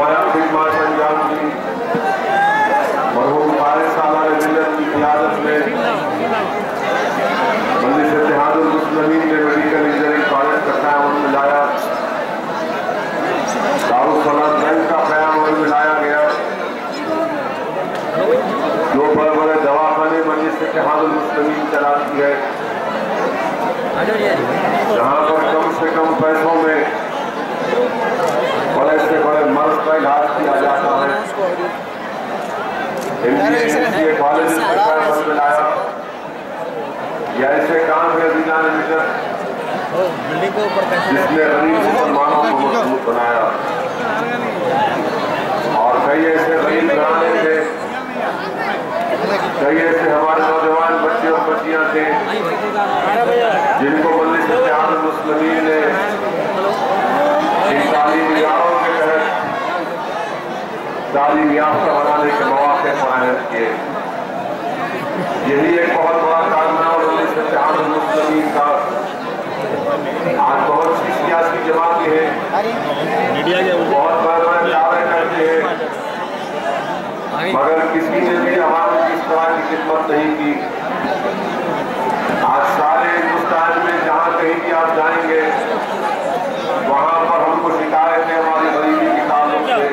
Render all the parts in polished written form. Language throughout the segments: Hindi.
नुमाया खिदमत अंजाम दी। मरहूम क़ारी सालार मिल्लत की क़ियादत में मजलिस इत्तेहादुल मुस्लिमीन ने मेडिकल इंजीनियरिंग कॉलेज का क़याम मिलाया। दारुल सलाम बैंक का क़याम मिलाया गया। जो बड़े बड़े दवाखाने मजलिस इत्तेहादुल मुस्लिमीन चलाती है, जहाँ पर कम से कम पैसों में बड़े से बड़े मर्ज का इलाज किया जाता है, कॉलेज मिलाया। ये ऐसे काम है जिसने गरीब मुसलमानों को मजबूत बनाया और कई ऐसे गरीब घराने थे, कई ऐसे हमारे नौजवान बच्चे और बच्चियां थे जिनको मजलिस इत्तेहादुल मुस्लिमीन ने इन तालीमी इदारों के तहत तालीम याफ्ता बनाने के मौके फराहम किए। यही एक बहुत बड़ा कारनामा मजलिस इत्तेहादुल मुस्लिमीन का। आज बहुत सी सियासी जमातें हैं, बहुत बड़े दावे करते हैं, मगर किसी ने भी हमारे इस तरह की खिदमत नहीं की। आज सारे हिंदुस्तान में जहाँ कहीं भी आप जाएंगे, वहाँ पर हमको शिकायत है हमारी गरीबी की ताल्लुक से,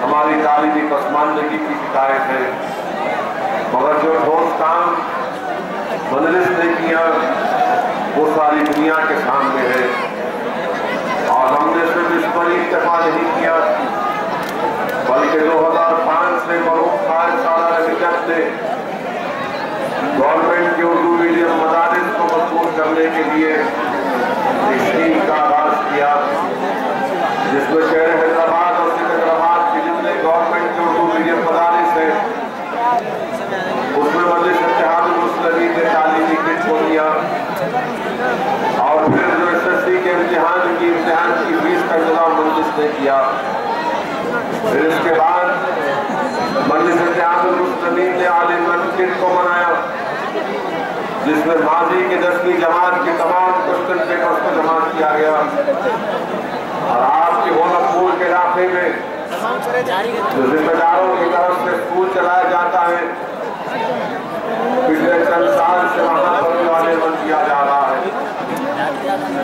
हमारी तालीमी पसमानदगी की शिकायत है। मगर जो ठोस काम मजलिस ने किया वो सारी दुनिया के सामने है। और हमने सिर्फ इस पर इत्तेफा नहीं किया, बल्कि 2005 से मरहूम क़ारी सालार मिल्लत ने गवर्नमेंट के उर्दू मीडियम मदारिस को मजबूत करने के लिए एक स्कीम का आगाज किया, जिसमें शहर हैदराबाद और सिकंदराबाद के जितने गवर्नमेंट के उर्दू मीडियम मदारिस है उसमें मजलिस इत्तेहादुल मुस्लिमीन ने तालीमी किट को दिया। और फिर जो SSC के इम्तिहान की फीस का इंतजाम मजलिस ने किया। फिर इसके बाद मजलिस इत्तेहादुल मुस्लिमीन ने आलिम किट को बनाया, जिसमें माजी के 10वीं जमात के तमाम क्वेश्चन पेपर्स को जमा किया गया। और आपके गोलकपुर के इलाके में जो जिम्मेदारों की तरफ से स्कूल चलाया जाता है, पिछले चंद साल से वहाँ पर बंद किया जा रहा है।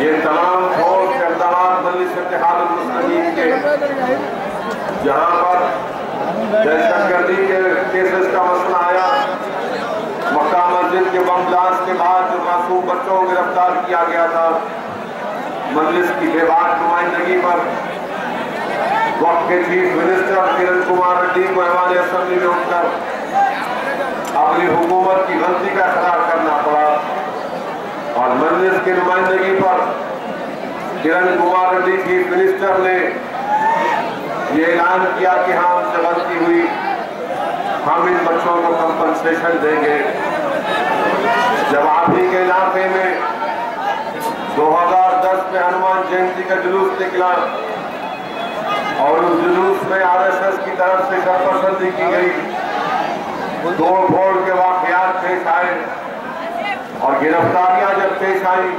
ये तमाम ठोस इक़दामात मजलिस इत्तेहादुल मुस्लिमीन के, जहाँ पर दहशतगर्दी के केसेस का मसला आया, मक्का मस्जिद के बम ब्लास्ट के बाद जो मासूम बच्चों को गिरफ्तार किया गया था, मजलिस की बेबाक नुमाइंदगी पर वक्त के चीफ मिनिस्टर किरण कुमार रेड्डी को ऐवान असेंबली में उठकर अपनी हुकूमत की गलती का इकरार करना पड़ा। और मजलिस की नुमाइंदगी पर किरण कुमार रेड्डी चीफ मिनिस्टर ने ये ऐलान किया कि हाँ हमसे गलती हुई, हम इन बच्चों को कंपनसेशन देंगे। जब आप ही के इलाके में 2010 में हनुमान जयंती का जुलूस निकला और उस जुलूस में RSS की तरफ से शरपसंदी की गई, तोड़ फोड़ के वाकयात पेश आए और गिरफ्तारियां जब पेश आई,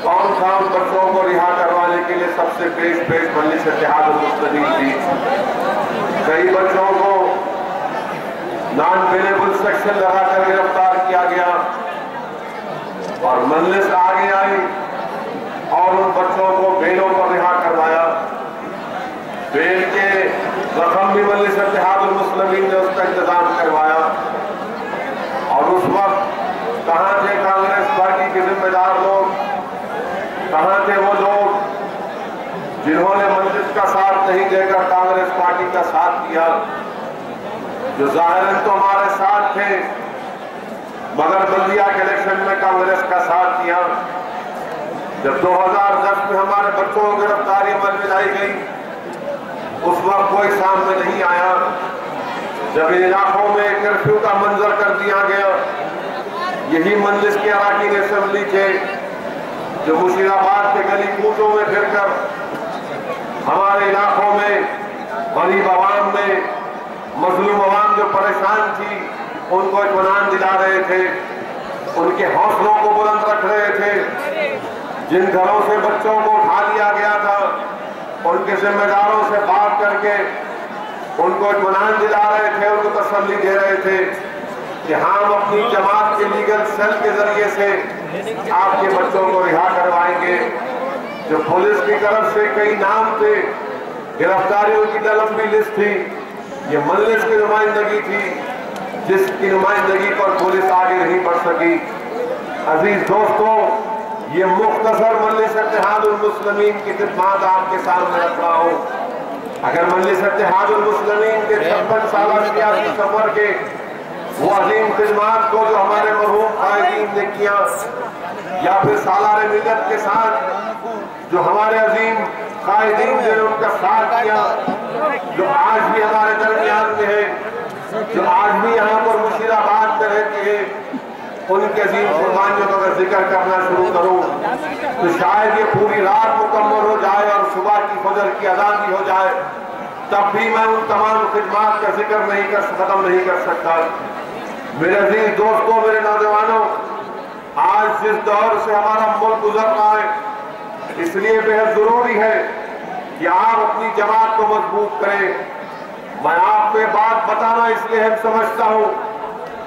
कौन सा उन बच्चों को रिहा करवाने के लिए सबसे पेश मजलिस इत्तेहादुल मुस्लिमीन थी। कई बच्चों को नॉन पेलेबल सेक्शन लगाकर गिरफ्तार किया गया और मजलिस आगे आई और उन बच्चों को बेलों पर रिहा करवाया। बेल के रकम भी मजलिस इत्तेहादुल मुस्लिमीन ने उसका इंतजाम करवाया। और उस वक्त कहाँ थे कांग्रेस पार्टी के जिम्मेदार लोग, कहाँ थे वो लोग जिन्होंने मजलिस का साथ नहीं देकर कांग्रेस पार्टी का साथ दिया, जो जाहिरन तो हमारे साथ थे मगर बल्दिया के इलेक्शन में कांग्रेस का साथ दिया। जब 2010 में हमारे बच्चों को गिरफ्तारी अमल में लाई गई, उस वक्त कोई सामने नहीं आया। जब इन इलाकों में कर्फ्यू का मंजर कर दिया गया, यही मजलिस के अरकान असेंबली थे जो मुशीराबाद के गली कूचों में फिरकर हमारे इलाकों में गरीब आवाम में मजलूम आवाम जो परेशान थी उनको इत्मीनान दिला रहे थे, उनके हौसलों को बुलंद रख रहे थे। जिन घरों से बच्चों को उठा लिया गया था उनके जिम्मेदारों से बात करके उनको इत्मीनान दिला रहे थे, उनको तसल्ली दे रहे थे कि हम अपनी जमात के लीगल सेल के जरिए से आपके बच्चों को रिहा करवाएंगे। जो पुलिस की तरफ से कई नाम थे, गिरफ्तारियों की लंबी लिस्ट थी, ये मजलिस की नुमाइंदगी थी जिसकी नुमाइंदगी पर पुलिस आगे नहीं बढ़ सकी। अजीज दोस्तों, ये मुख्तसर मजलिस इत्तेहादुल मुस्लिमीन की खिदमत आपके सामने रख रहा हूँ। अगर मजलिस इत्तेहादुल मुस्लिमीन के 56 साल सियासी सफर के वो अजीम खिदमत को जो हमारे मरहूम कायदीन ने किया, या फिर सालार मिल्लत के साथ जो हमारे अजीम कायदीन ने उनका साथ किया, जो आज भी हमारे दरमियान में है, जो आज भी यहाँ पर मुशीराबाद में रहती है, उनके अजीम कुर्बानियों का अगर जिक्र करना शुरू करूं तो शायद ये पूरी रात मुकम्मल हो जाए और सुबह की फजर की अज़ान भी हो जाए, तब भी मैं उन तमाम खिदमात का जिक्र खत्म नहीं कर सकता। मेरे अजीज दोस्तों, मेरे नौजवानों, आज जिस दौर से हमारा मुल्क गुजर रहा है, इसलिए बेहद जरूरी है कि आप अपनी जमात को मजबूत करें। मैं आप पे बात बताना इसलिए हम समझता हूं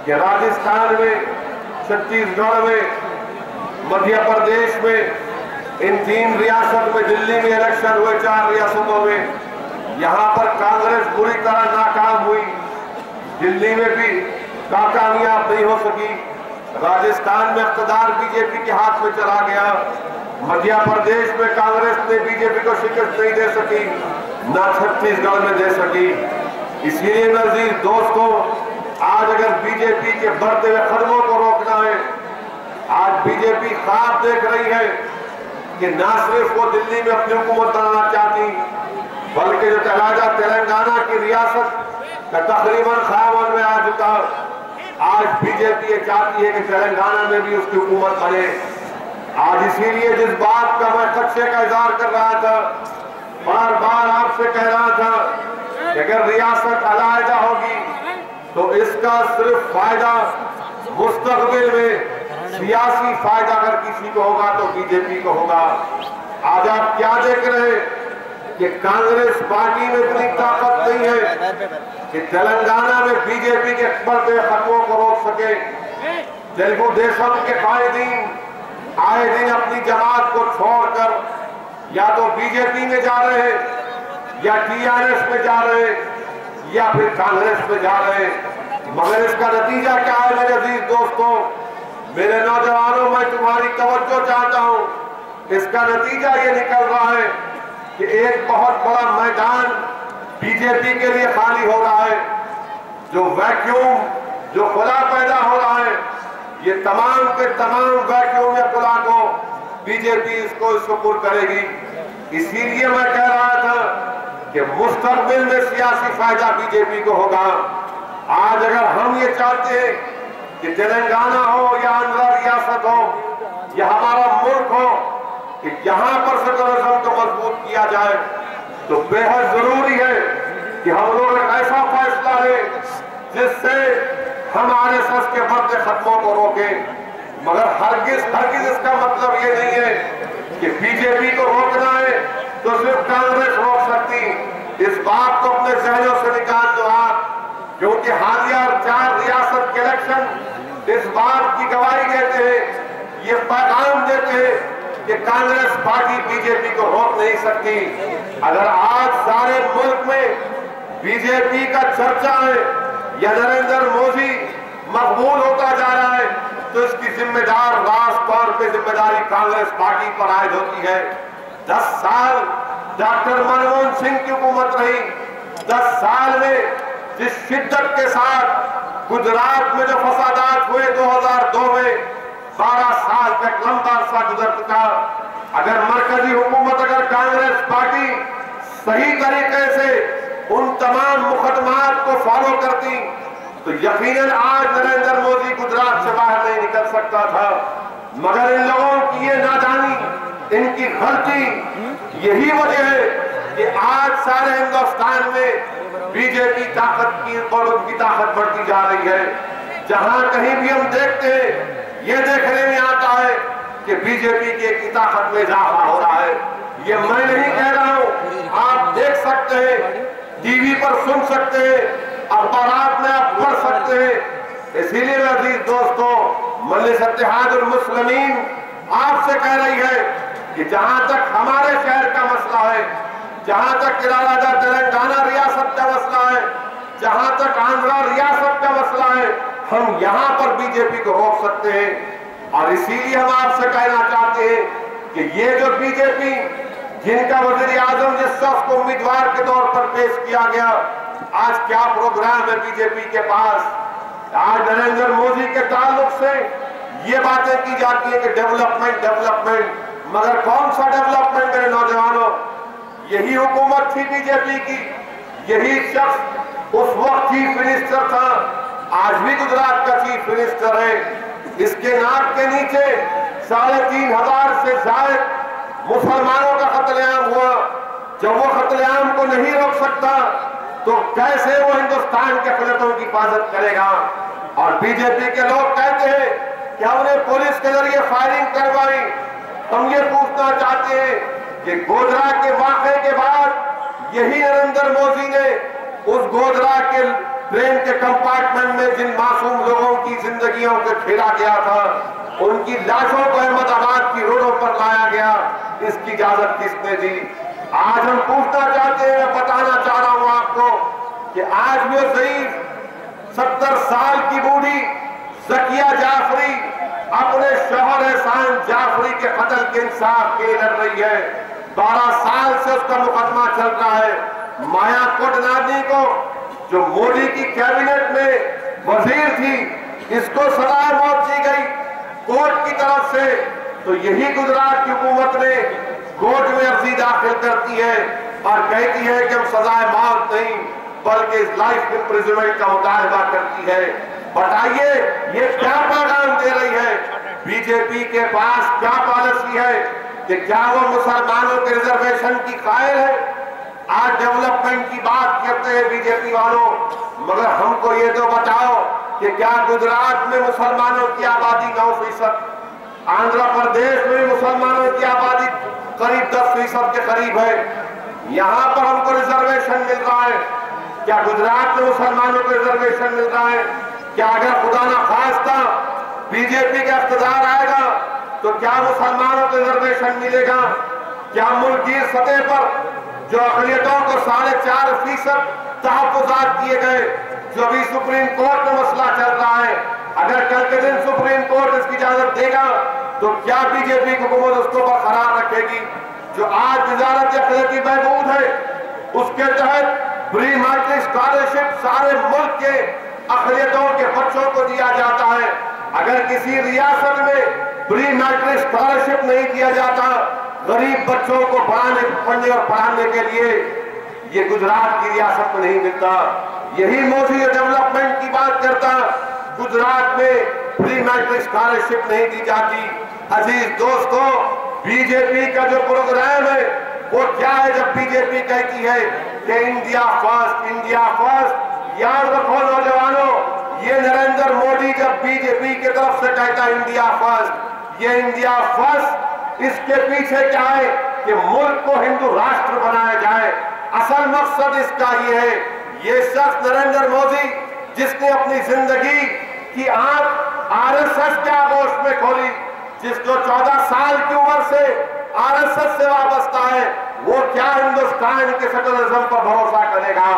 कि राजस्थान में, छत्तीसगढ़ में, मध्य प्रदेश में, इन 3 रियासत में, दिल्ली में इलेक्शन हुए 4 रियासतों में, यहाँ पर कांग्रेस बुरी तरह नाकाम हुई। दिल्ली में भी कामयाब नहीं हो सकी। राजस्थान में इख्तियार बीजेपी के हाथ में चला गया। मध्य प्रदेश में कांग्रेस ने बीजेपी को शिकस्त नहीं दे सकी, न छत्तीसगढ़ में दे सकी। इसलिए अजीज दोस्तों, आज अगर बीजेपी के बढ़ते हुए कदमों को रोकना है, आज बीजेपी ख्वाब देख रही है कि न सिर्फ वो दिल्ली में अपनी हुकूमत बनाना चाहती, बल्कि जो तेलंगाना की रियासत का तकरीबन ख्वाब में आ चुका, आज बीजेपी ये चाहती है कि तेलंगाना में भी उसकी हुकूमत बने। आज इसीलिए जिस बात का मैं खदशे का इजहार कर रहा था, बार बार आपसे कह रहा था कि अगर रियासत अलहदा होगी तो इसका सिर्फ फायदा मुस्तकबिल में सियासी फायदा अगर किसी को होगा तो बीजेपी को होगा। आज आप क्या देख रहे हैं कि कांग्रेस पार्टी में इतनी ताकत नहीं है कि तेलंगाना में बीजेपी के बढ़ते खतरों को रोक सके। तेलुगु देशम के कायदीन आए दिन अपनी जमात को छोड़कर या तो बीजेपी में जा रहे हैं, या टीआरएस में जा रहे हैं, या फिर कांग्रेस में जा रहे हैं। मगर इसका नतीजा क्या है मेरे अजीज दोस्तों, मेरे नौजवानों, मैं तुम्हारी तवज्जो चाहता हूं। इसका नतीजा ये निकल रहा है कि एक बहुत बड़ा मैदान बीजेपी के लिए खाली हो रहा है। जो वैक्यूम, जो खुला पैदा हो रहा है, ये तमाम के तमाम वैक्यूम या खुला को बीजेपी इसको पूर्ण करेगी। इसीलिए मैं कह रहा था कि मुस्तकबिल में सियासी फायदा बीजेपी को होगा। आज अगर हम ये चाहते हैं कि तेलंगाना हो या आंध्र रियासत हो या हमारा मुल्क हो, कि यहाँ पर सेकुलरिज्म को मजबूत किया जाए, तो बेहद जरूरी है कि हम लोग एक ऐसा फैसला लें जिससे हम आरएसएस के बढ़ते खत्मों को रोकें। मगर हरगिज इसका मतलब ये नहीं है कि बीजेपी को रोकना है तो सिर्फ कांग्रेस रोक सकती। इस बात को अपने जहनों से निकाल दो आप, क्योंकि हालिया 4 रियासत के इलेक्शन इस बात की गवाही देते हैं, ये पैगाम देते हैं कि कांग्रेस पार्टी बीजेपी को रोक नहीं सकती। अगर आज सारे मुल्क में बीजेपी का चर्चा है या नरेंद्र मोदी मकबूल होता जा रहा है, तो इसकी जिम्मेदार राज तौर पे जिम्मेदारी कांग्रेस पार्टी पर आयद होती है। 10 साल डॉक्टर मनमोहन सिंह की हुकूमत रही। 10 साल में जिस शिद्दत के साथ गुजरात में जो फसादात हुए 2002 में, 12 साल तक लंबा अरसा गुजर चुका। अगर मरकजी हुकूमत, अगर कांग्रेस पार्टी सही तरीके से उन तमाम मुकदमात को फॉलो करती तो यकीनन आज नरेंद्र मोदी गुजरात से बाहर नहीं निकल सकता था। मगर इन लोगों की ये नादानी, इनकी गलती यही वजह है कि आज सारे हिंदुस्तान में बीजेपी ताकत की और उनकी ताकत बढ़ती जा रही है। जहां कहीं भी हम देखते हैं, ये देखने में आता है कि बीजेपी की ताकत में इजाफा हो रहा है। ये मैं नहीं कह रहा हूं, आप देख सकते हैं, टीवी पर सुन सकते हैं, अखबारात में आप पढ़ सकते हैं। इसीलिए अजीज दोस्तों, मजलिस इत्तेहादुल मुस्लिमीन आपसे कह रही है कि जहां तक हमारे शहर का मसला है, जहां तक केरला तेलंगाना रियासत का मसला है, जहां तक आंध्रा रियासत का मसला है, हम यहां पर बीजेपी को रोक सकते हैं। और इसीलिए हम आपसे कहना चाहते हैं कि ये जो बीजेपी, जिनका वजीर आजम जिस शख्स को उम्मीदवार के तौर पर पेश किया गया, आज क्या प्रोग्राम है बीजेपी के पास? आज नरेंद्र मोदी के ताल्लुक से ये बातें की जाती है कि डेवलपमेंट डेवलपमेंट, मगर कौन सा डेवलपमेंट मेरे नौजवानों? यही हुकूमत थी बीजेपी की, यही शख्स उस वक्त चीफ मिनिस्टर था, आज भी गुजरात का चीफ मिनिस्टर है। इसके नाक के नीचे 3,500 से ज्यादा मुसलमानों का कत्लेआम हुआ। जब वो कत्लेआम को नहीं रोक सकता तो कैसे वो हिंदुस्तान के खिलाफों की हिफाजत करेगा? और बीजेपी के लोग कहते हैं कि हमने पुलिस के जरिए फायरिंग करवाई। हम ये पूछना चाहते हैं कि गोधरा के वाक़े के बाद यही नरेंद्र मोदी ने उस गोधरा के ट्रेन के कंपार्टमेंट में जिन मासूम लोगों की जिंदगियों को खेला गया था, उनकी लाशों को अहमदाबाद की रोडों पर लाया गया, इसकी इजाजत किसने दी? आज हम पूछना चाहते हैं, बताना चाह रहा हूं आपको कि आज भी ज़ईफ 70 साल की बूढ़ी ज़किया जाफरी अपने शौहर एहसान जाफरी के कत्ल के इंसाफ के लिए लड़ रही है। 12 साल से उसका मुकदमा चल रहा है। माया कोटनानी को, जो मोदी की कैबिनेट में वजीर थी, इसको सजाए मौत दी गई कोर्ट की तरफ से। तो यही गुजरात की हुकूमत ने कोर्ट में अर्जी दाखिल करती है और कहती है कि हम सजाए मौत नहीं बल्कि लाइफ इम्प्रिजनमेंट का मुतालबा करती है। बताइए ये क्या पैगाम दे रही है? बीजेपी के पास क्या पॉलिसी है कि क्या वो मुसलमानों के रिजर्वेशन की कायल है? आज डेवलपमेंट की बात करते हैं बीजेपी वालों, मगर हमको ये तो बताओ कि क्या गुजरात में मुसलमानों की आबादी 9%, आंध्र प्रदेश में मुसलमानों की आबादी करीब 10% के करीब है, यहां पर हमको रिजर्वेशन मिल रहा है। क्या गुजरात में मुसलमानों को रिजर्वेशन मिल रहा है? क्या अगर खुदा ना खास्ता बीजेपी का इख्तियार आएगा तो क्या मुसलमानों को रिजर्वेशन मिलेगा? क्या मुल्की सतह पर जो अक़लियतों को 4.5% तहफ़्फ़ुज़ात किए गए, जो भी सुप्रीम कोर्ट में मसला चल रहा है, अगर कल के दिन सुप्रीम कोर्ट इसकी इजाजत देगा तो क्या बीजेपी हुकूमत उसको बरकरार रखेगी? जो आज वज़ारत अक़लियती बहबूद है, उसके तहत प्री मैट्रिक स्कॉलरशिप सारे मुल्क के अक़लियतों के बच्चों को दिया जाता है। अगर किसी रियासत में प्री मैट्रिक स्कॉलरशिप नहीं दिया जाता गरीब बच्चों को पढ़ने और पढ़ाने के लिए, ये गुजरात की रियासत में नहीं मिलता। यही मोदी डेवलपमेंट की बात करता, गुजरात में प्री मैट्रिक स्कॉलरशिप नहीं दी जाती। अजीज दोस्तों, बीजेपी का जो प्रोग्राम है वो क्या है? जब बीजेपी कहती है कि इंडिया फर्स्ट, इंडिया फर्स्ट, याद रखो नौजवानों, ये नरेंद्र मोदी जब बीजेपी की तरफ से कहता इंडिया फर्स्ट, ये इंडिया फर्स्ट, इसके पीछे क्या है कि मुल्क को हिंदू राष्ट्र बनाया जाए। असल मकसद इसका ये है। ये शख्स नरेंद्र मोदी जिसने अपनी जिंदगी की आंख आरएसएस के आगोश में खोली, जिसको 14 साल की उम्र से आरएसएस से वाबस्ता है, वो क्या हिंदुस्तान के सेकुलरिज्म पर भरोसा करेगा?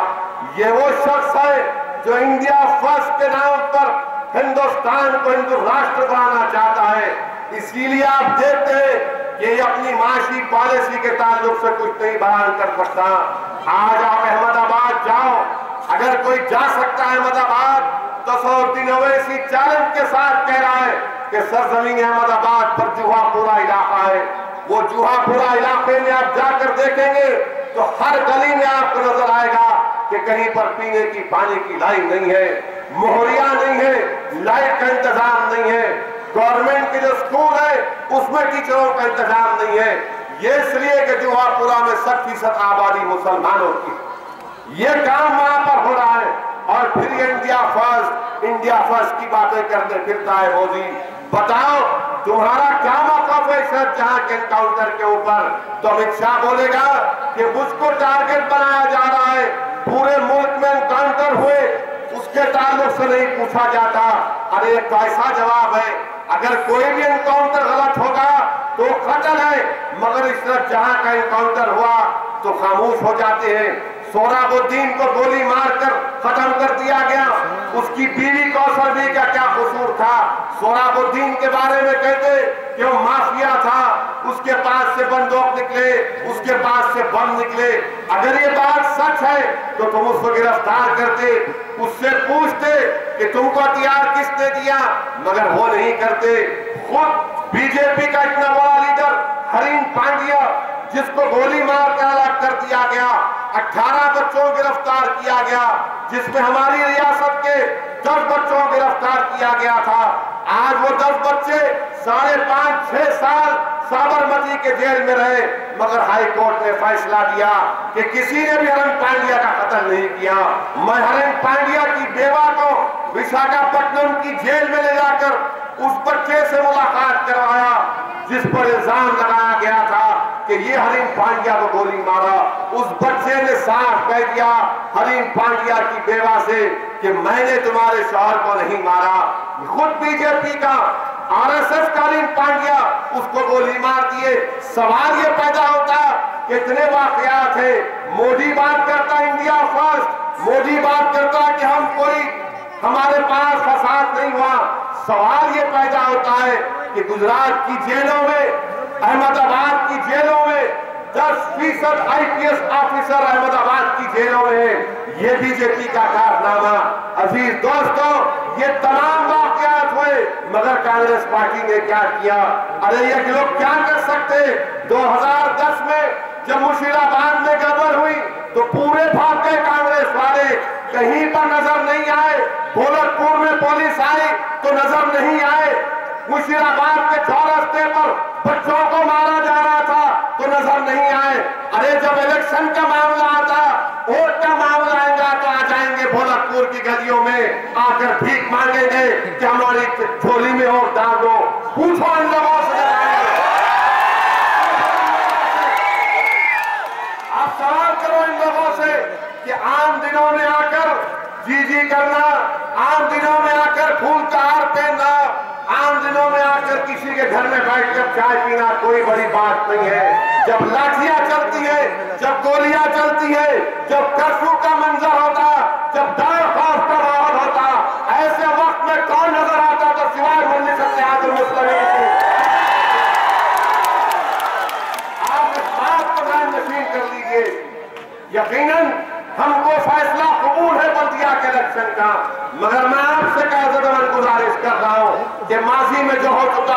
ये वो शख्स है जो इंडिया फर्स्ट के नाम पर हिंदुस्तान को हिंदू राष्ट्र बनाना चाहता है। इसीलिए आप देखते हैं कि अपनी माशी पॉलिसी के ताल्लुक से कुछ नहीं बयान कर सकता। आज आप अहमदाबाद जाओ, अगर कोई जा सकता है अहमदाबाद तो सऊदी ओवैसी चैलेंज के साथ कह रहा है कि सरजमीन अहमदाबाद पर जुहापुरा इलाका है। वो जुहापुरा इलाके में आप जाकर देखेंगे तो हर गली में आपको नजर आएगा कि कहीं पर पीने की पानी की लाइन नहीं है, मोहरिया नहीं है, लाइट का इंतजाम नहीं है, गवर्नमेंट के जो स्कूल है उसमें टीचरों का इंतजाम नहीं है। ये इसलिए कि जुहापुरा में 60% आबादी मुसलमानों की। ये काम वहां पर हो रहा है और फिर इंडिया फर्स्ट की बातें करते फिरता है मोदी। बताओ तुम्हारा क्या मौकफ है सर जहां के एनकाउंटर के ऊपर? तो अमित शाह बोलेगा कि मुझको टारगेट बनाया जा रहा है, पूरे मुल्क में एनकाउंटर हुए उसके ताल्लुक से नहीं पूछा जाता। अरे एक कैसा जवाब है, अगर कोई भी एनकाउंटर गलत होगा तो कत्ल है, मगर इस तरह जहां का एनकाउंटर हुआ तो खामोश हो जाते हैं। सोहराबुद्दीन को गोली मारकर खत्म कर दिया गया, उसकी बीवी कौसर बी का क्या कसूर था? सोहराबुद्दीन के बारे में कहते कि वो माफिया था, उसके पास से बंदूक निकले, उसके पास से बम निकले। अगर ये बात सच है तो तुम उसको गिरफ्तार करते, उससे पूछते कि तुमको हथियार किसने दिया, मगर वो नहीं करते। खुद बीजेपी का इतना बड़ा लीडर हरीन पांड्या जिसको गोली मारकर अलग कर दिया गया, 18 बच्चों को गिरफ्तार किया गया, जिसमें हमारी रियासत के 10 बच्चों को गिरफ्तार किया गया था। आज वो 10 बच्चे 5.5-6 साल साबरमती के जेल में रहे, मगर हाई कोर्ट ने फैसला दिया कि किसी ने भी हरीन पांड्या का कत्ल नहीं किया। मैं हरीन पांड्या की बेवा को विशाखापट्टनम की जेल में ले जाकर उस बच्चे से मुलाकात करवाया जिस पर इल्जाम लगाया गया था कि ये हरीन पांड्या को गोली मारा। उस बच्चे ने साफ कह दिया हरीन पांड्या की बेवा से कि मैंने तुम्हारे शौहर को नहीं मारा। खुद बीजेपी का आरएसएस का हरीन पांड्या उसको गोली मार दिए। सवाल ये पैदा होता कि इतने वाकयात है, मोदी बात करता इंडिया फर्स्ट, मोदी बात करता कि हम कोई हमारे पास फसाद नहीं हुआ। सवाल ये पैदा होता है कि गुजरात की जेलों में, अहमदाबाद की जेलों में 10% आईपीएस ऑफिसर अहमदाबाद की जेलों में है। ये बीजेपी का कारनामा। अजीज दोस्तों, ये तमाम वाकयात हुए, मगर कांग्रेस पार्टी ने क्या किया? अरे ये लोग क्या कर सकते? 2010 में जब मुर्शिदाबाद में गड़बड़ हुई तो पूरे भाग गए कांग्रेस वाले, कहीं पर नजर नहीं आए। गोरखपुर में पुलिस आई तो नजर नहीं आए। मुर्शिदाबाद के चौरस्ते पर बच्चों को मारा जा रहा था तो नजर नहीं आए। अरे जब इलेक्शन का मामला आता, वोट का मामला आएगा तो आ जाएंगे गोरखपुर की गलियों में, आकर भीख मांगेंगे कि हमारी झोली में वोट डाल दो। पूछो इन लोगों से, आप सवाल करो इन लोगों से कि आम दिनों में आकर जी करना, आम दिनों में आकर फूल का हार पहनना, आम दिनों में आकर किसी के घर में बैठकर चाय पीना कोई बड़ी बात नहीं है। जब लाठियां चलती है, जब गोलियां चलती है, जब कर्फ्यू का मंजर होता, जब डर खौफ का माहौल होता, ऐसे वक्त में कौन नजर आता तो सिवाय मजलिस इत्तेहादुल मुस्लिमीन के। आप इस बात को ध्यान नशीन कर लीजिए। यकीनन हमको फैसला कबूल है बल्दिया के इलेक्शन का, मगर मैं आपसे कायदेमंद गुजारिश कर रहा हूं कि माजी में जो हो चुका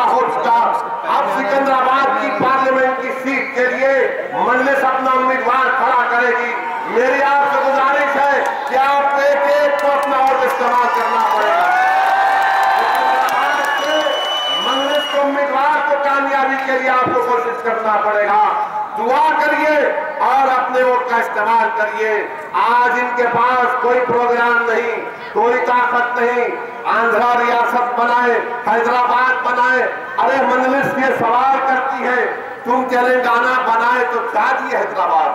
अब सिकंदराबाद की पार्लियामेंट की सीट के लिए मजलिस अपना उम्मीदवार खड़ा करेगी। मेरी आपसे गुजारिश है कि आप एक को अपना वोट इस्तेमाल करना पड़ेगा। मजलिस के उम्मीदवार को कामयाबी के लिए आपको कोशिश करना पड़ेगा। दुआ करिए और अपने वोट का इस्तेमाल करिए। आज इनके पास कोई प्रोग्राम नहीं, कोई ताकत नहीं। आंध्रा रियासत बनाए, हैदराबाद बनाए। अरे मजलिस ये सवाल करती है, तुम तेलंगाना बनाए तो क्या दिए हैदराबाद?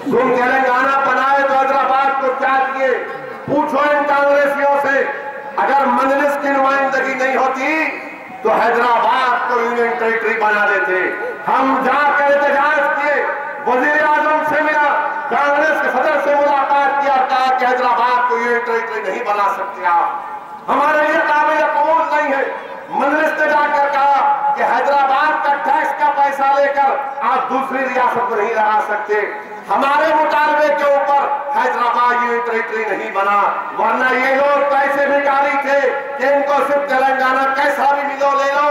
तुम तेलंगाना बनाए तो हैदराबाद को क्या दिए? पूछो इन कांग्रेसियों से। अगर मजलिस की नुमाइंदगी नहीं होती तो हैदराबाद को यूनियन टेरिटरी बना देते। हम जाकर एहतजाज किए, वजीर आजम से मिला, कांग्रेस के सदर से मुलाकात किया, कहा कि हैदराबाद को यूनियन टेरिटरी नहीं बना सकते आप, हमारे लिए काबिल कबूल नहीं है। मजलिस ने जाकर कहा कि हैदराबाद का टैक्स का पैसा लेकर आप दूसरी रियासत को नहीं लगा सकते। हमारे मुतालबे के ऊपर हैदराबाद यूनियन टेरिटरी नहीं बना, वरना ये लोग कैसे भिखारी थे कि इनको सिर्फ तेलंगाना कैसा भी मिलो ले लो,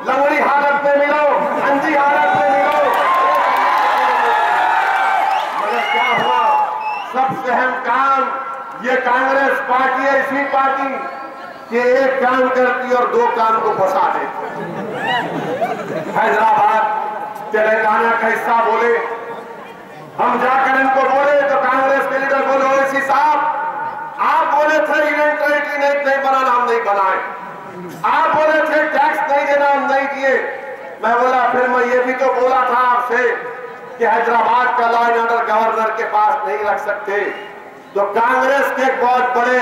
लंगड़ी हालत में मिलो, अंधी हालत में मिलो। मगर क्या हुआ? सबसे अहम काम ये कांग्रेस पार्टी ऐसी पार्टी कि एक काम करती और दो काम को फंसा देती। हैदराबाद तेलंगाना का हिस्सा बोले, हम जाकर इनको बोले तो कांग्रेस के लीडर बोले ओवैसी साहब आप बोले थे यूनियन टेरिटरी नहीं बनाना, हम नहीं बनाए। आप बोले थे मैं बोला फिर मैं ये भी तो बोला था आपसे कि हैदराबाद का लॉ एंड ऑर्डर गवर्नर के पास नहीं रख सकते। तो कांग्रेस के बहुत बड़े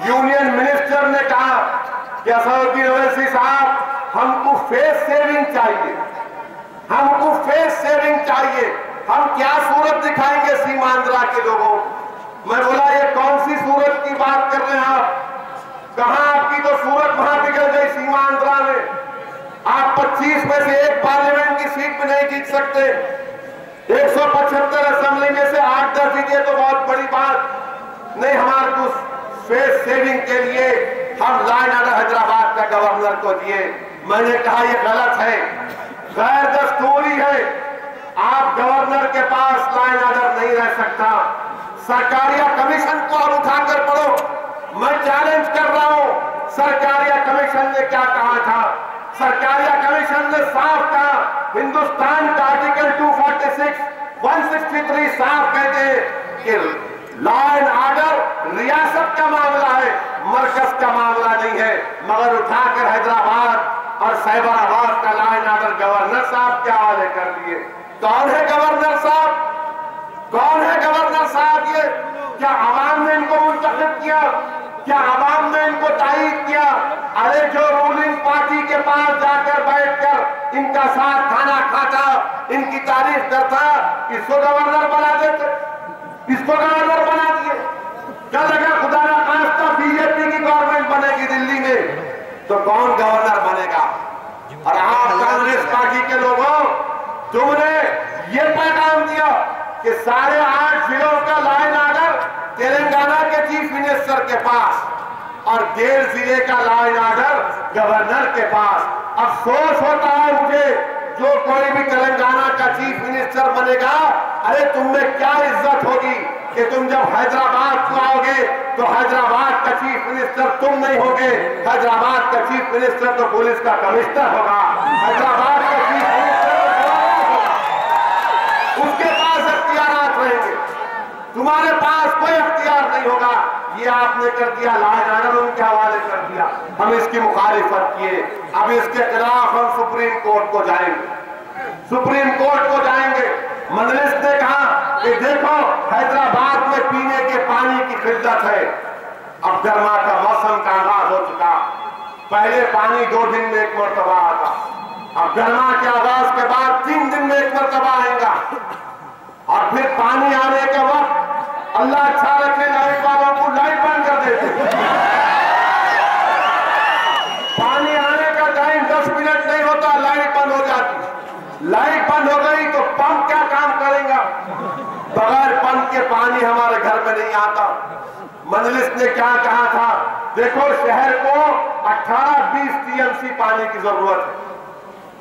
यूनियन मिनिस्टर ने कहा कि असदुद्दीन ओवैसी साहब, हमको फेस सेविंग चाहिए, हमको फेस सेविंग चाहिए, हम क्या सूरत दिखाएंगे सीमांध्रा के लोगों। मैं बोला ये कौन सी सूरत की बात कर रहे हैं आप? कहां आपकी तो सूरत वहां बिगड़ गई सीमांध्रा में। आप 25 में से एक पार्लियामेंट की सीट भी नहीं जीत सकते। 175 असेंबली में से 8-10 जीते तो बहुत बड़ी बात नहीं। हमारे को फेस सेविंग के लिए हम लॉ एंड ऑर्डर हैदराबाद का गवर्नर को दिए। मैंने कहा यह गलत है, गैर दस्तूरी है। आप गवर्नर के पास लॉ एंड ऑर्डर नहीं रह सकता। सरकारिया कमीशन को अब उठाकर पढ़ो। मैं चैलेंज कर रहा हूं, सरकारिया कमीशन ने क्या कहा था? सरकारिया कमीशन ने साफ कहा, हिंदुस्तान का आर्टिकल 246, 163 साफ कहते हैं कि लॉ एंड ऑर्डर रियासत का मामला है, मरकज का मामला नहीं है। मगर उठाकर हैदराबाद और साइबराबाद का लॉ एंड ऑर्डर गवर्नर साहब के हवाले कर दिए। कौन है गवर्नर साहब? कौन है गवर्नर साहब? ये क्या आवाम ने इनको मुंतखब किया? क्या आवाम ने इनको तायीद किया? अरे जो रूलिंग पार्टी के पास जाकर बैठकर इनका साथ खाना खाता, इनकी तारीफ करता, इसको गवर्नर बना देते, इसको गवर्नर बना दिए। क्या लगा खुदा ना खास्ता बीजेपी की गवर्नमेंट बनेगी दिल्ली में तो कौन गवर्नर बनेगा? और आप कांग्रेस पार्टी के लोगों, तुमने ये पैगाम दिया कि 8.5 जिलों का लॉ एंड ऑर्डर तेलंगाना के चीफ मिनिस्टर के पास और 1.5 जिले का लॉ एंड ऑर्डर गवर्नर के पास। अफसोस होता है मुझे, जो कोई भी तेलंगाना का चीफ मिनिस्टर बनेगा, अरे तुम में क्या इज्जत होगी कि तुम जब हैदराबाद को आओगे तो हैदराबाद का चीफ मिनिस्टर तुम नहीं होगे। हैदराबाद का चीफ मिनिस्टर तो पुलिस का कमिश्नर होगा, हैदराबाद का चीफ मिनिस्टर उसके पास अख्तियारात रहेंगे, तुम्हारे पास कोई अख्तियार नहीं होगा। ये आपने कर दिया, लॉ एंड ऑर्डर उनके हवाले कर दिया। हम इसकी मुखालिफत किए। अब इसके खिलाफ हम सुप्रीम कोर्ट को जाएंगे, सुप्रीम कोर्ट को जाएंगे। मजलिस ने कहा कि देखो हैदराबाद में पीने के पानी की किल्लत है। अब गर्मा का मौसम का आगाज हो चुका। पहले पानी 2 दिन में एक मरतबा आता, अब गर्मा के आगाज के बाद 3 दिन में एक मरतबा आएगा। और फिर पानी आने के वक्त अल्लाह अच्छा रखे लाइट वालों को लाइट बंद कर देते। पानी आने का टाइम 10 मिनट नहीं होता, लाइट बंद हो जाती। लाइट बंद हो गई तो पंप क्या काम करेगा? बगैर पंप के पानी हमारे घर में नहीं आता। मजलिस ने क्या कहा था? देखो शहर को 18-20 टीएमसी पानी की जरूरत है,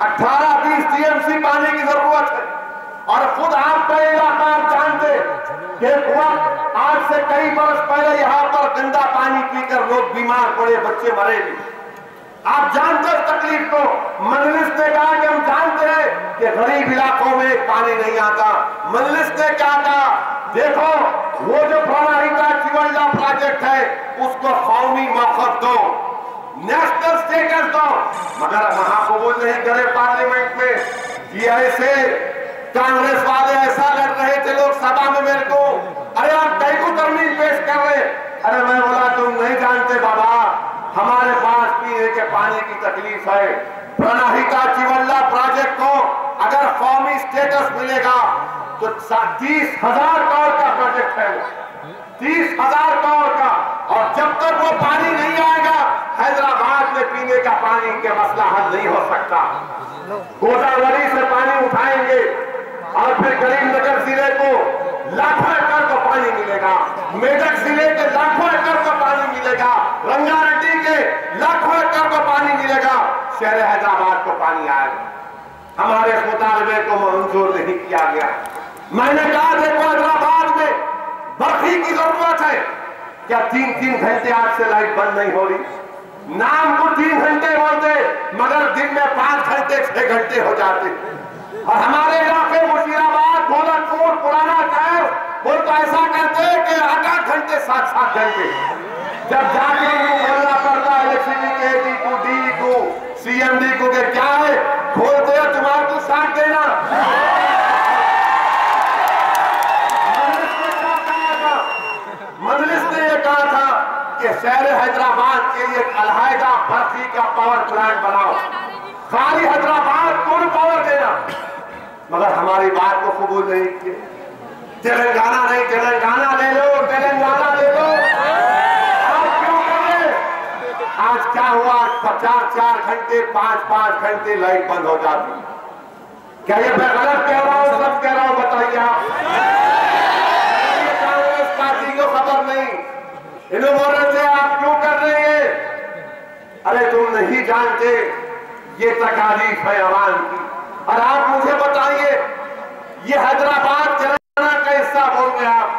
18-20 टीएमसी पानी की जरूरत है। और खुद आपका इलाका आप जानते कि आज से कई बरस पहले यहाँ पर गंदा पानी पीकर लोग बीमार पड़े, बच्चे मरे भी। आप जानते हो तकलीफ को। मजलिस ने कहा कि हम जानते हैं कि गरीब इलाकों में पानी नहीं आता। मजलिस ने क्या कहा? देखो वो जो प्रणहिता चिवल्ला प्रोजेक्ट है उसको कौमी मौकफ दो, नेशनल स्टेटस दो। मगर महाकबूल नहीं करे पार्लियामेंट में। ये ऐसे कांग्रेस वाले ऐसा लड़ रहे थे लोग सभा में मेरे को, अरे आप कई को तरमीम पेश कर रहे। अरे मैं बोला तुम नहीं जानते बाबा, हमारे पास पीने के पानी की तकलीफ है। प्रणहिता चिवल्ला प्रोजेक्ट को अगर कौमी स्टेटस मिलेगा तो 30,000 करोड़ का प्रोजेक्ट है, 30,000 करोड़ का। और जब तक वो पानी नहीं आएगा हैदराबाद में पीने का पानी के मसला हल नहीं हो सकता। गोदावरी से पानी उठाएंगे और फिर करीमनगर जिले को लाखों एकड़ का पानी मिलेगा, मेदक जिले के लाखों एकड़ का पानी मिलेगा, रंगारेड्डी के लाखों एकड़ का पानी मिलेगा, शहर हैदराबाद को पानी आएगा। हमारे इस मुतालबे को मंजूर नहीं किया गया। मैंने कहा देखो हैदराबाद में बर्फी की जरूरत है। क्या 3-3 घंटे आज से लाइट बंद नहीं हो रही? नाम को 3 घंटे बोलते मगर दिन में 5 घंटे 6 घंटे हो जाते। और हमारे इलाके मुर्शिदाबाद, गोरखपुर, पुराना शहर वो तो ऐसा करते हैं कि 8-8 घंटे 7-7 घंटे जब जाके बोलना पड़ता है इलेक्ट्रिसिटी को, डी को, CMD को क्या है, खोलते शहर हैदराबाद के लिए अलहदा भर्ती का पावर प्लांट बनाओ, खाली हैदराबाद को पावर देना, मगर हमारी बात को कबूल नहीं किए। तेलंगाना नहीं, तेलंगाना ले लो, तेलंगाना ले लो, आप क्यों कर रहे? आज क्या हुआ? 4 घंटे 5 घंटे लाइट बंद हो जाती। क्या ये मैं गलत कह रहा हूँ? सब कह रहा हूँ, बताइए आप। कांग्रेस पार्टी को खबर नहीं, इन्होंने से आप क्यों कर रहे हैं? अरे तुम नहीं जानते ये तकालीफ है अवाम की। और आप मुझे बताइए, ये हैदराबाद तेलंगाना का हिस्सा बोल रहे आप,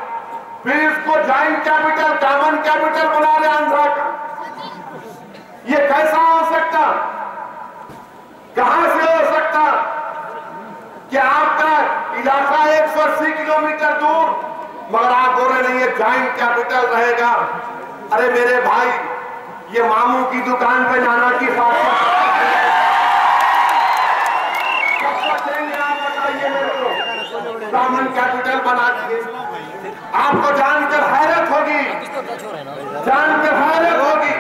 फिर इसको जॉइंट कैपिटल, कॉमन कैपिटल बना रहे आंध्रा का। ये कैसा हो सकता? कहां से हो सकता कि आपका इलाका 180 किलोमीटर दूर, मगर आप बोल रहे नहीं ये जॉइंट कैपिटल रहेगा। अरे मेरे भाई, ये मामू की दुकान पे जाना की बात आप बताइए मेरे को, कॉमन कैपिटल बना दिए। आपको जानकर हैरत होगी, जानकर हैरत होगी,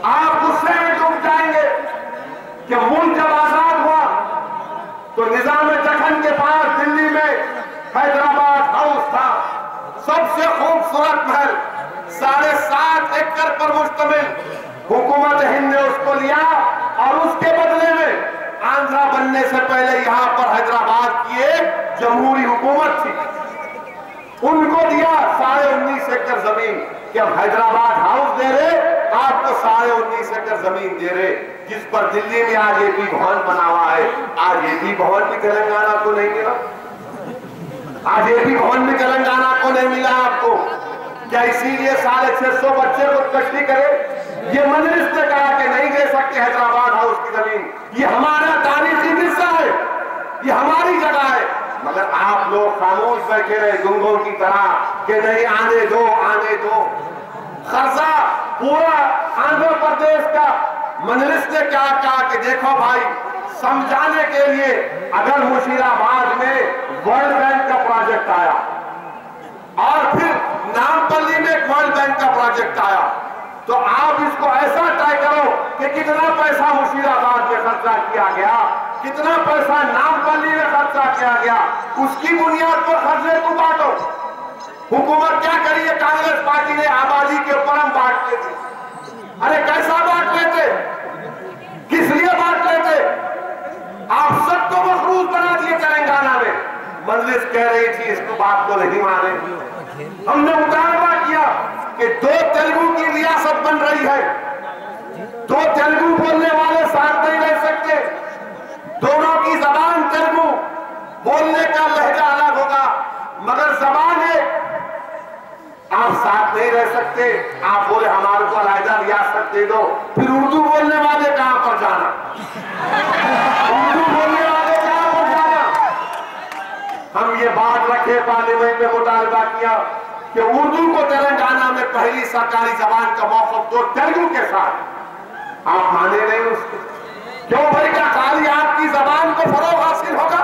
आप गुस्से में डूब जाएंगे कि मुल्क जब आजाद हुआ तो निजाम दखन के पास दिल्ली में हैदराबाद हाउस था, सबसे खूबसूरत महल, 7.5 एकड़ पर मुश्तमिल। हुकूमत हिंद ने उसको लिया और उसके बदले में आंध्रा बनने से पहले यहां पर हैदराबाद की एक जमहूरी हुकूमत थी, उनको दिया 19.5 एकड़ जमीन कि अब हैदराबाद हाउस दे रहे, आपको 19.5 एकड़ जमीन दे रहे, जिस पर दिल्ली में आज एपी भवन बना हुआ है। आज एपी भवन भी तेलंगाना को नहीं मिला, आज एपी भवन भी तेलंगाना को नहीं मिला आपको। क्या इसीलिए 650 बच्चे खुदकशी करे? ये मजलिस ने कहा कि नहीं दे सकते हैदराबाद हाउस की जमीन, ये हमारा तारीखी हिस्सा है, ये हमारी जगह है, मगर आप लोग खामोश बैठे रहे गुंगों की तरह कि नहीं, आने दो, आने दो। खर्चा पूरा आंध्र प्रदेश का मजलिस ने क्या कहा कि देखो भाई, समझाने के लिए अगर मुशीराबाद में वर्ल्ड बैंक का प्रोजेक्ट आया और फिर नामपल्ली में एक वर्ल्ड बैंक का प्रोजेक्ट आया, तो आप इसको ऐसा तय करो कि कितना पैसा मुशीराबाद में खर्चा किया गया, कितना पैसा नामपल्ली में खर्चा किया गया, उसकी बुनियाद पर खर्चे को बांटो। हुकूमत क्या करी है? कांग्रेस पार्टी ने आबादी के ऊपर हम बांट लेते। अरे कैसा बांट लेते? किस लिए बांट लेते? आप सबको मखरूज बना दिए तेलंगाना में। मजलिस कह रही थी इसको बात को नहीं माने, हमने मुतालबा किया कि 2 तेलुगु की रियासत बन रही है, 2 तेलुगु बोलने वाले साथ नहीं रह सकते, दोनों की जबान तेलुगु, बोलने का लहजा अलग होगा मगर जबान है, आप साथ नहीं रह सकते। आप बोले हमारे को अलहदा रियासत दे दो, फिर उर्दू बोलने वाले कहां पर जाना? उर्दू बोलने वाले कहां पर जाना? हम ये बात रखे, पार्लियामेंट में मुतालबा किया कि उर्दू को तेलंगाना में पहली सरकारी जबान का मौक़िफ़ दो तेलुगु के साथ। आप माने नहीं उसको, क्यों भाई? क्या खाली आपकी जबान को फरोग हासिल होगा?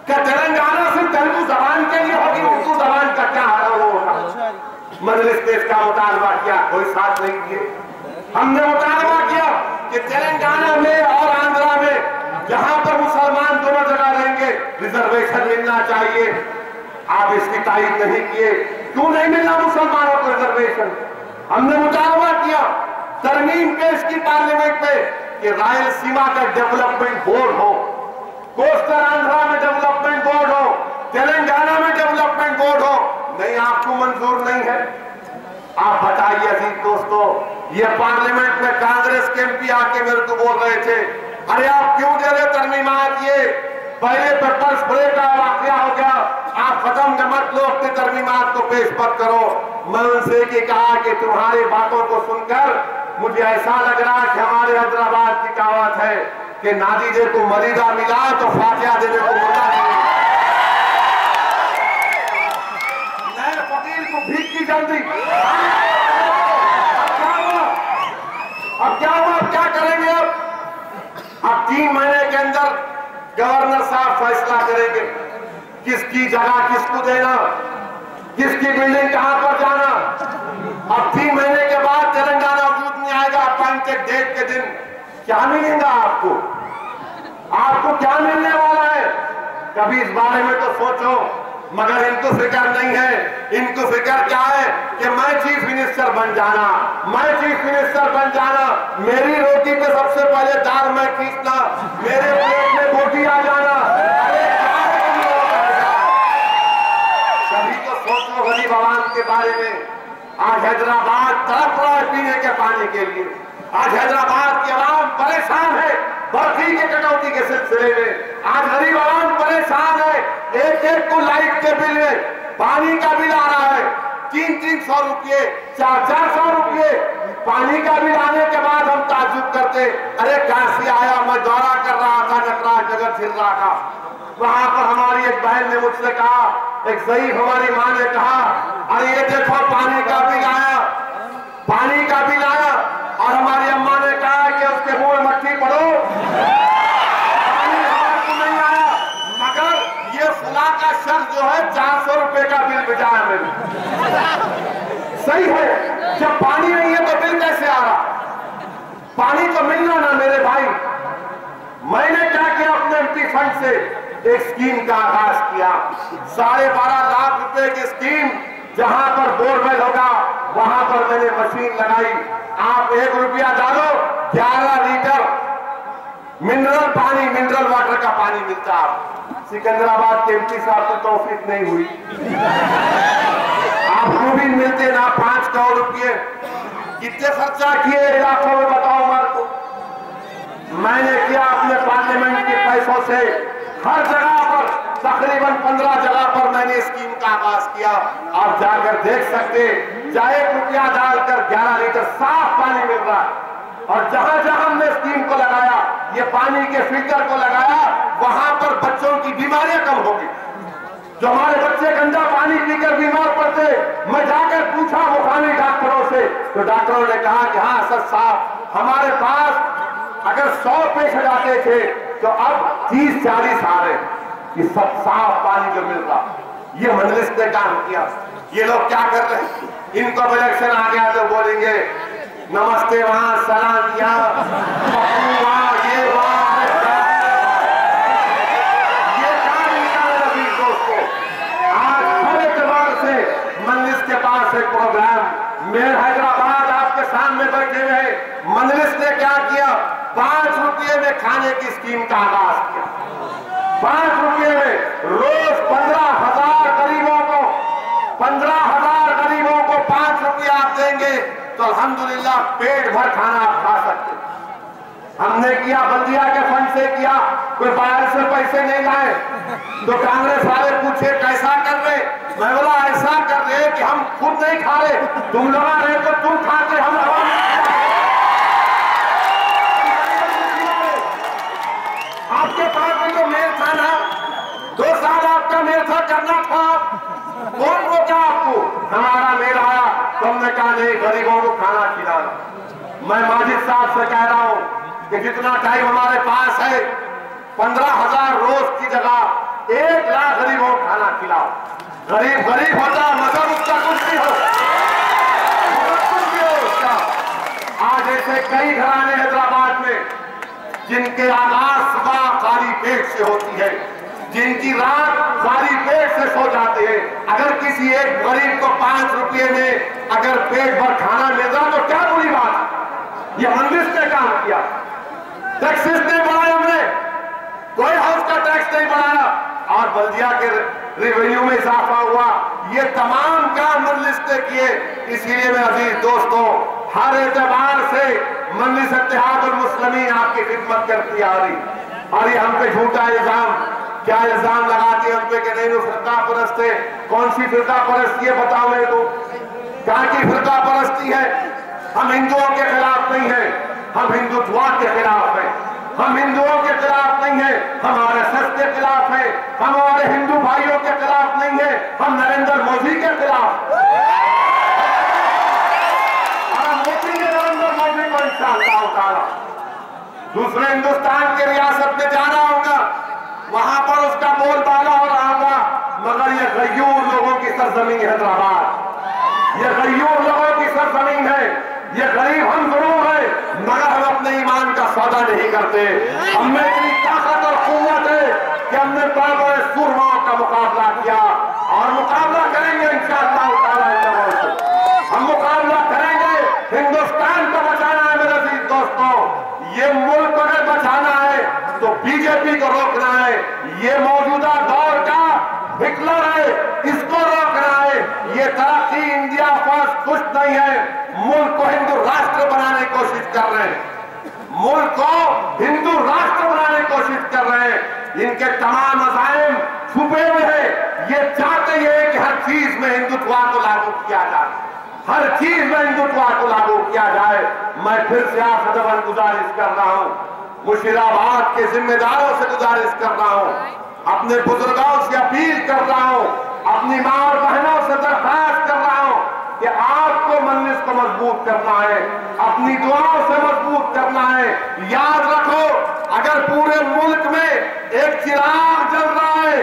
क्या तेलंगाना सिर्फ तेलुगु जबान के लिए होगी? उर्दू जबान का क्या हाल होगा? मजलिस ने इसका मुतालबा किया, कोई साथ नहीं किए। हमने मुतालबा किया कि तेलंगाना में और आंध्रा में जहां पर मुसलमान दोनों जगह रहेंगे रिजर्वेशन मिलना चाहिए। आप इसकी तारीफ नहीं किए, क्यों नहीं मिलना मुसलमानों को रिजर्वेशन? हमने मुतालबा किया, तरमीम पेश की पार्लियामेंट में कि रायलसीमा का डेवलपमेंट बोर्ड हो, कोस्टल आंध्रा में डेवलपमेंट बोर्ड हो, तेलंगाना में डेवलपमेंट बोर्ड हो। नहीं, आपको मंजूर नहीं है। आप बताइए अजीज दोस्तों, ये पार्लियामेंट में कांग्रेस के एमपी आके मेरे को बोल रहे थे, अरे आप क्यों दे रहे तरमीमात? ये पहले पेपर स्प्रे का वाकया हो गया, आप खत्म मत लो, अपने तरमीमात को पेश मत करो। मैं उनसे कि कहा कि तुम्हारी बातों को सुनकर मुझे ऐसा लग रहा है कि हमारे हैदराबाद की कहावत है कि नादीजे को मरीदा मिला तो फातिहा देने को मुर्दा नहीं। नए फकीर को भीख की जल्दी। अब क्या हुआ? क्या करेंगे? अब 3 महीने के अंदर गवर्नर साहब फैसला करेंगे किसकी जगह किसको देना, किसकी बिल्डिंग कहां पर जाना। अब 3 महीने इंटेक डेट के दिन क्या मिलेगा आपको? आपको क्या मिलने वाला है? कभी इस बारे में तो सोचो। मगर इनको फिक्र नहीं है। इनको फिक्र क्या है कि मैं चीफ मिनिस्टर बन जाना, मैं चीफ मिनिस्टर बन जाना, मेरी रोटी पे सबसे पहले दाल मैं खींचना, मेरे प्लेट में रोटी आ जाना। अरे क्या है तुम लोगों का? कभी तो सोचो गरीब आवाम के बारे में। आज हैदराबाद तड़प रहा है पीने के पानी के लिए। आज हैदराबाद की आवाम परेशान है बर्फी के कटौती के सिलसिले में। आज गरीब आवाम परेशान है। एक एक को लाइट के बिल में, पानी का बिल आ रहा है 300-300 रुपये, 400-400 रुपये। पानी का बिल आने के बाद हम ताज्जुब करते, अरे काशी आया, मैं दौरा कर रहा था नटराज नगर झिल्ला का। वहां पर हमारी एक बहन ने मुझसे कहा, एक ज़ईफ हमारी मां ने कहा, अरे ये देखो पानी का बिल आया, पानी का बिल आया। और हमारी अम्मा ने कहा कि उसके मुंह में मट्टी पड़ो, पानी हमारे को नहीं आया। मगर ये फुला का शख्स जो है 400 रुपए का बिल भिजाया मेरे। सही है, जब पानी नहीं है तो बिल कैसे आ रहा? पानी तो मिलना ना मेरे भाई। मैंने क्या किया, अपने एमपी फंड से एक स्कीम का आगाज किया। 12.5 लाख रुपए की स्कीम, जहां पर बोरवेल होगा वहां पर मैंने मशीन लगाई। आप 1 रुपया डालो, 11 लीटर मिनरल पानी, मिनरल वाटर का पानी मिलता है। सिकंदराबाद के एमपी साहब को तौफीक नहीं हुई, आपको भी मिलते ना 5 करोड़ रुपये। कितने खर्चा किए इलाकों में बताओ मार को? मैंने किया अपने पार्लियामेंट के पैसों से। हर जगह पर तकरीबन 15 जगह पर मैंने स्कीम का आगाज किया। आप जाकर देख सकते, चाहे 1 रुपया डालकर 11 लीटर साफ पानी मिल रहा है। और जहां जहां हमने स्कीम को लगाया, ये पानी के फिल्टर को लगाया, वहां पर बच्चों की बीमारियां कम होगी। जो हमारे बच्चे गंदा पानी पीकर बीमार पड़ते, मैं जाकर पूछा मुकामी डॉक्टरों से, तो डॉक्टरों ने कहा कि हाँ सर साहब, हमारे पास अगर 100 पेशेंट आते थे तो अब 30-40 आ रहे। ये सब साफ पानी जो मिल रहा, ये मजलिस ने काम किया। ये लोग क्या कर रहे हैं? इनको इलेक्शन आ गया तो बोलेंगे नमस्ते वहां, सलाम यहाँ, वहां, ये वहां। ये काम निकाले रवि दोस्तों। आज हर एतबार से मजलिस के पास एक प्रोग्राम, मेरे हैदराबाद आपके सामने बैठे हुए मजलिस ने क्या किया, 5 रुपये में खाने की स्कीम का आगाज किया। 5 रुपये में रोज 15,000 गरीबों को, 15,000 गरीबों को 5 रुपया आप देंगे तो अल्हम्दुलिल्लाह पेट भर खाना आप खा सकते। हमने किया बल्दिया के फंड से किया, कोई बाहर से पैसे नहीं लाए। तो कांग्रेस वाले पूछे कैसा कर रहे? मैं बोला ऐसा कर रहे कि हम खुद नहीं खा रहे, तुम लोग रहे तो तुम खाते, हम आपके पास में तो मेल था ना, 2 साल आपका मेल था, करना था, कौन रोका आपको? हमारा मेल आया तो हमने कहा नहीं, गरीबों को खाना खिलाना। मैं माजिद साहब से कह रहा हूं कि जितना टाइम हमारे पास है, 15,000 रोज की जगह 1 लाख गरीबों को खाना खिलाओ। गरीब गरीब होता, मगर उसका कुछ नहीं हो, कुछ भी हो उसका। आज ऐसे कई घराने हैदराबाद में जिनके आगाज सुबह खाली पेट से होती है, जिनकी रात खाली पेट से सो जाते हैं। अगर किसी एक गरीब को 5 रुपये में अगर पेट भर खाना मिल रहा तो क्या बुरी बात है? ये मजलिस ने काम किया। टैक्सेस नहीं बढ़ाया हमने, कोई हाउस का टैक्स नहीं बढ़ाया, और बल्दिया के रेवेन्यू में इजाफा हुआ। ये तमाम काम मजलिस ने किए। इसीलिए मैं अजीज दोस्तों, हर एतबार से मजलिस इत्तेहाद और मुस्लिमीन आपकी खिदमत करती आ रही। और ये हम पे झूठा इल्जाम, क्या इल्जाम लगाती है हम पे कि नहीं फिरका परस्त है? कौन सी फिरका परस्ती है बताओ मेरे को? कहाँ की फिरका परस्ती है? हम हिंदुओं के खिलाफ नहीं है, हम हिंदुत्व के खिलाफ है। हम हिंदुओं के खिलाफ नहीं है, हम आरएसएस के खिलाफ है। हम हमारे हिंदू भाइयों के खिलाफ नहीं है, हम नरेंद्र मोदी के खिलाफ। मोदी ने नरेंद्र मोदी को इंशाअल्लाह उतारा। दूसरे हिंदुस्तान के रियासत में जाना होगा, वहां पर उसका बोलबाला हो रहा होगा। मगर ये गयूर लोगों की सरजमीन हैदराबाद, ये गयूर लोगों की सरजमीन है। ये गरीब हम जरूर है, मगर सौदा नहीं करते। हमने इतनी ताकत और कुव्वत है कि हमने बड़े बड़े सूरमाओं का मुकाबला किया और मुकाबला करेंगे इंशाअल्लाह ताला। हम मुकाबला करेंगे। हिंदुस्तान को बचाना है मेरे अजीज दोस्तों। ये मुल्क अगर बचाना है तो बीजेपी को रोकना है। ये मौजूदा दौर का हिटलर है, इसको रोकना है। ये तरक्की इंडिया फर्स्ट कुछ नहीं है। मुल्क को हिंदू राष्ट्र बनाने की कोशिश कर रहे हैं। मुल्क को हिंदू राष्ट्र बनाने की कोशिश कर रहे हैं। इनके तमाम अज़ाइम छुपे हुए हैं। ये चाहते हैं कि हर चीज में हिंदुत्व को लागू किया जाए, हर चीज में हिंदुत्व को लागू किया जाए। मैं फिर से आपसे दबन गुजारिश कर रहा हूं, मुशीराबाद के जिम्मेदारों से गुजारिश कर रहा हूं, अपने बुजुर्गों से अपील कर रहा हूं, अपनी मां और बहनों से दरख्वास्त कर रहा हूं कि आपको मजलिस को मजबूत करना है, अपनी दुआओं से मजबूत करना है। याद रखो, अगर पूरे मुल्क में एक चिराग जल रहा है,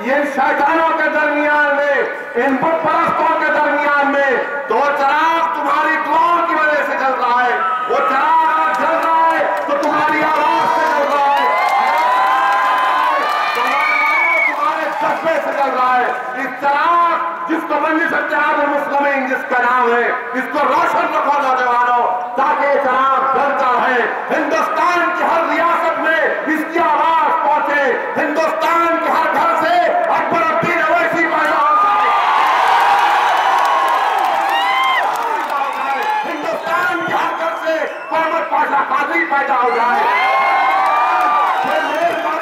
ये शैतानों के दरमियान में, इन बुत परस्तों के दरमियान में, तो चिराग तुम्हारी दुआओं की वजह से जल रहा है। वो चिराग जल रहा है तो तुम्हारी आवाज से जल रहा है, तुम्हारे जज्बे से जल रहा है। इस चिराग जिसको मजलिस इत्तेहाद मुस्लिमीन जिसका नाम है, इसको रोशन रखो नौजवानों, ताकि ये चिराग जलता है। हिंदुस्तान की हर रियासत में इसकी आवाज पहुंचे। हिंदुस्तान के हर घर से अकबरुद्दीन अवैसी पैदा हो जाए। हिंदुस्तान के हर घर से मोहम्मद पाशा काजी पैदा हो जाए।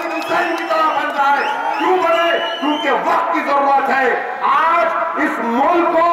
हुसैन की तरह बन जाए। क्यों बने? क्योंकि वक्त की जरूरत है। आज इस मुल्क को